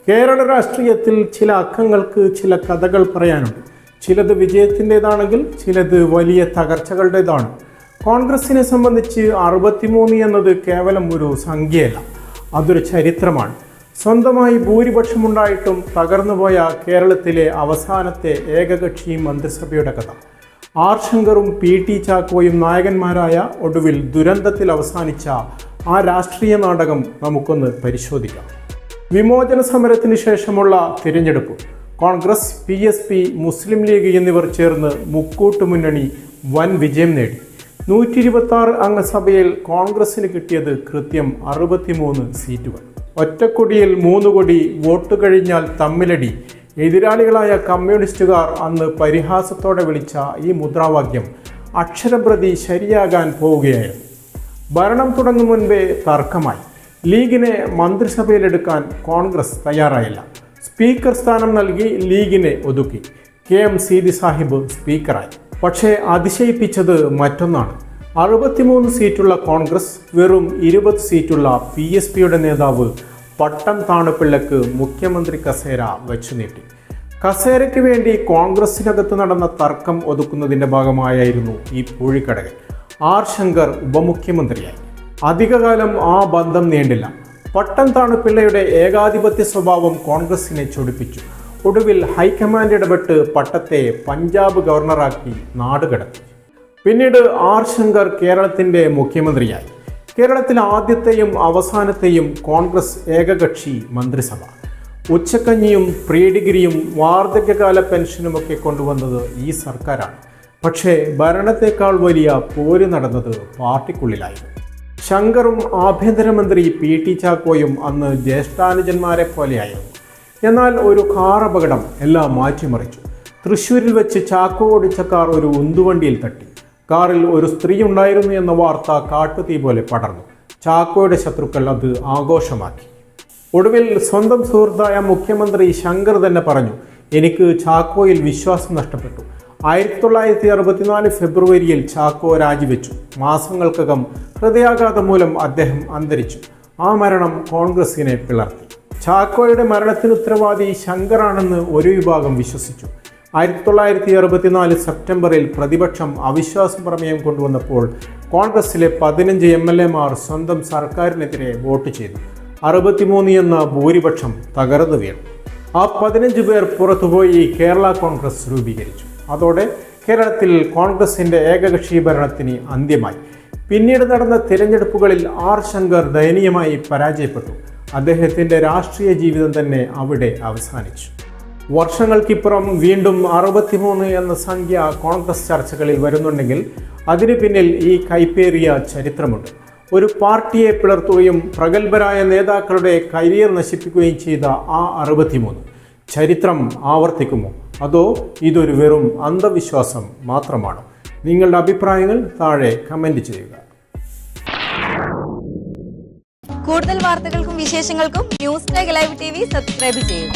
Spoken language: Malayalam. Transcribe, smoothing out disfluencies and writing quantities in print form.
കേരള രാഷ്ട്രീയത്തിൽ ചില അക്കങ്ങൾക്ക് ചില കഥകൾ പറയാനുണ്ട്. ചിലത് വിജയത്തിൻ്റെതാണെങ്കിൽ ചിലത് വലിയ തകർച്ചകളുടേതാണ്. കോൺഗ്രസിനെ സംബന്ധിച്ച് 63 എന്നത് കേവലം ഒരു സംഖ്യയല്ല, അതൊരു ചരിത്രമാണ്. സ്വന്തമായി ഭൂരിപക്ഷമുണ്ടായിട്ടും തകർന്നുപോയ കേരളത്തിലെ അവസാനത്തെ ഏകകക്ഷി മന്ത്രിസഭയുടെ കഥ. R ശങ്കറും PT. ചാക്കോയും നായകന്മാരായ ഒടുവിൽ ദുരന്തത്തിൽ അവസാനിച്ച ആ രാഷ്ട്രീയ നാടകം നമുക്കൊന്ന് പരിശോധിക്കാം. വിമോചന സമരത്തിന് ശേഷമുള്ള തിരഞ്ഞെടുപ്പ്. കോൺഗ്രസ്, PSP, മുസ്ലിം ലീഗ് എന്നിവർ ചേർന്ന് മുക്കൂട്ട് മുന്നണി വൻ വിജയം നേടി. 126 അംഗ സഭയിൽ കോൺഗ്രസിന് കിട്ടിയത് കൃത്യം 63 സീറ്റുകൾ. ഒറ്റക്കൊടിയിൽ 3 കൊടി, വോട്ട് കഴിഞ്ഞാൽ തമ്മിലടി. എതിരാളികളായ കമ്മ്യൂണിസ്റ്റുകാർ അന്ന് പരിഹാസത്തോടെ വിളിച്ച ഈ മുദ്രാവാക്യം അക്ഷരപ്രതി ശരിയാകാൻ പോവുകയായിരുന്നു. ഭരണം തുടങ്ങും മുൻപേ തർക്കമായി. ലീഗിനെ മന്ത്രിസഭയിലെടുക്കാൻ കോൺഗ്രസ് തയ്യാറായില്ല. സ്പീക്കർ സ്ഥാനം നൽകി ലീഗിനെ ഒതുക്കി. KM സീതി സാഹിബ് സ്പീക്കറായി. പക്ഷേ അതിശയിപ്പിച്ചത് മറ്റൊന്നാണ്. 63 സീറ്റുള്ള കോൺഗ്രസ് വെറും 20 സീറ്റുള്ള PSPയുടെ നേതാവ് പട്ടം താണുപിള്ളക്ക് മുഖ്യമന്ത്രി കസേര വെച്ചു നീട്ടി. കസേരയ്ക്ക് വേണ്ടി കോൺഗ്രസിനകത്ത് നടന്ന തർക്കം ഒതുക്കുന്നതിൻ്റെ ഭാഗമായിരുന്നു ഈ പൂഴിക്കടകൻ. ആർ ശങ്കർ ഉപമുഖ്യമന്ത്രിയായി. അധികകാലം ആ ബന്ധം നീണ്ടില്ല. പട്ടം താണുപിള്ളയുടെ ഏകാധിപത്യ സ്വഭാവം കോൺഗ്രസിനെ ചൊടിപ്പിച്ചു. ഒടുവിൽ ഹൈക്കമാൻഡ് ഇടപെട്ട് പട്ടത്തെ പഞ്ചാബ് ഗവർണറാക്കി നാടുകടത്തി. പിന്നീട് ആർ ശങ്കർ കേരളത്തിൻ്റെ മുഖ്യമന്ത്രിയായി. കേരളത്തിലെ ആദ്യത്തെയും അവസാനത്തെയും കോൺഗ്രസ് ഏകകക്ഷി മന്ത്രിസഭ. ഉച്ചക്കഞ്ഞിയും പ്രീ ഡിഗ്രിയും വാർദ്ധക്യകാല പെൻഷനുമൊക്കെ കൊണ്ടുവന്നത് ഈ സർക്കാരാണ്. പക്ഷേ ഭരണത്തെക്കാൾ വലിയ പോര് നടന്നത് പാർട്ടിക്കുള്ളിലായിരുന്നു. ശങ്കറും ആഭ്യന്തരമന്ത്രി P.T. ചാക്കോയും അന്ന് ജ്യേഷ്ഠാനുജന്മാരെ പോലെയായിരുന്നു. എന്നാൽ ഒരു കാർ അപകടം എല്ലാം മാറ്റിമറിച്ചു. തൃശ്ശൂരിൽ വെച്ച് ചാക്കോ ഓടിച്ച കാർ ഒരു ഉന്തുവണ്ടിയിൽ തട്ടി. കാറിൽ ഒരു സ്ത്രീ ഉണ്ടായിരുന്നു എന്ന വാർത്ത കാട്ടുതീ പോലെ പടർന്നു. ചാക്കോയുടെ ശത്രുക്കൾ അത് ആഘോഷമാക്കി. ഒടുവിൽ സ്വന്തം സുഹൃത്തായ മുഖ്യമന്ത്രി ശങ്കർ തന്നെ പറഞ്ഞു, എനിക്ക് ചാക്കോയിൽ വിശ്വാസം നഷ്ടപ്പെട്ടു. 1964 ഫെബ്രുവരിയിൽ ചാക്കോ രാജിവെച്ചു. മാസങ്ങൾക്കകം ഹൃദയാഘാതം മൂലം അദ്ദേഹം അന്തരിച്ചു. ആ മരണം കോൺഗ്രസിനെ പിളർത്തി. ചാക്കോയുടെ മരണത്തിന് ഉത്തരവാദി ശങ്കറാണെന്ന് ഒരു വിഭാഗം വിശ്വസിച്ചു. 1964 സെപ്റ്റംബറിൽ പ്രതിപക്ഷം അവിശ്വാസ പ്രമേയം കൊണ്ടുവന്നപ്പോൾ കോൺഗ്രസിലെ 15 MLA-മാർ സ്വന്തം സർക്കാരിനെതിരെ വോട്ട് ചെയ്തു. 63 എന്ന ഭൂരിപക്ഷം തകർന്നു വീണു. ആ 15 പേർ പുറത്തുപോയി കേരള കോൺഗ്രസ് രൂപീകരിച്ചു. അതോടെ കേരളത്തിൽ കോൺഗ്രസിൻ്റെ ഏകകക്ഷി ഭരണത്തിന് അന്ത്യമായി. പിന്നീട് നടന്ന തിരഞ്ഞെടുപ്പുകളിൽ ആർ ശങ്കർ ദയനീയമായി പരാജയപ്പെട്ടു. അദ്ദേഹത്തിൻ്റെ രാഷ്ട്രീയ ജീവിതം തന്നെ അവിടെ അവസാനിച്ചു. വർഷങ്ങൾക്കിപ്പുറം വീണ്ടും 63 എന്ന സംഖ്യ കോൺഗ്രസ് ചർച്ചകളിൽ വരുന്നുണ്ടെങ്കിൽ അതിന് പിന്നിൽ ഈ കൈപ്പേറിയ ചരിത്രമുണ്ട്. ഒരു പാർട്ടിയെ പിളർത്തുകയും പ്രഗത്ഭരായ നേതാക്കളുടെ കരിയർ നശിപ്പിക്കുകയും ചെയ്ത ആ 63 ചരിത്രം ആവർത്തിക്കുമോ, അതോ ഇതൊരു വെറും അന്ധവിശ്വാസം മാത്രമാണോ? നിങ്ങളുടെ അഭിപ്രായങ്ങൾ താഴെ കമന്റ് ചെയ്യുക. കൂടുതൽ വാർത്തകൾക്കും വിശേഷങ്ങൾക്കും ന്യൂസ് ടൈഗ് ലൈവ് TV സബ്സ്ക്രൈബ് ചെയ്യുക.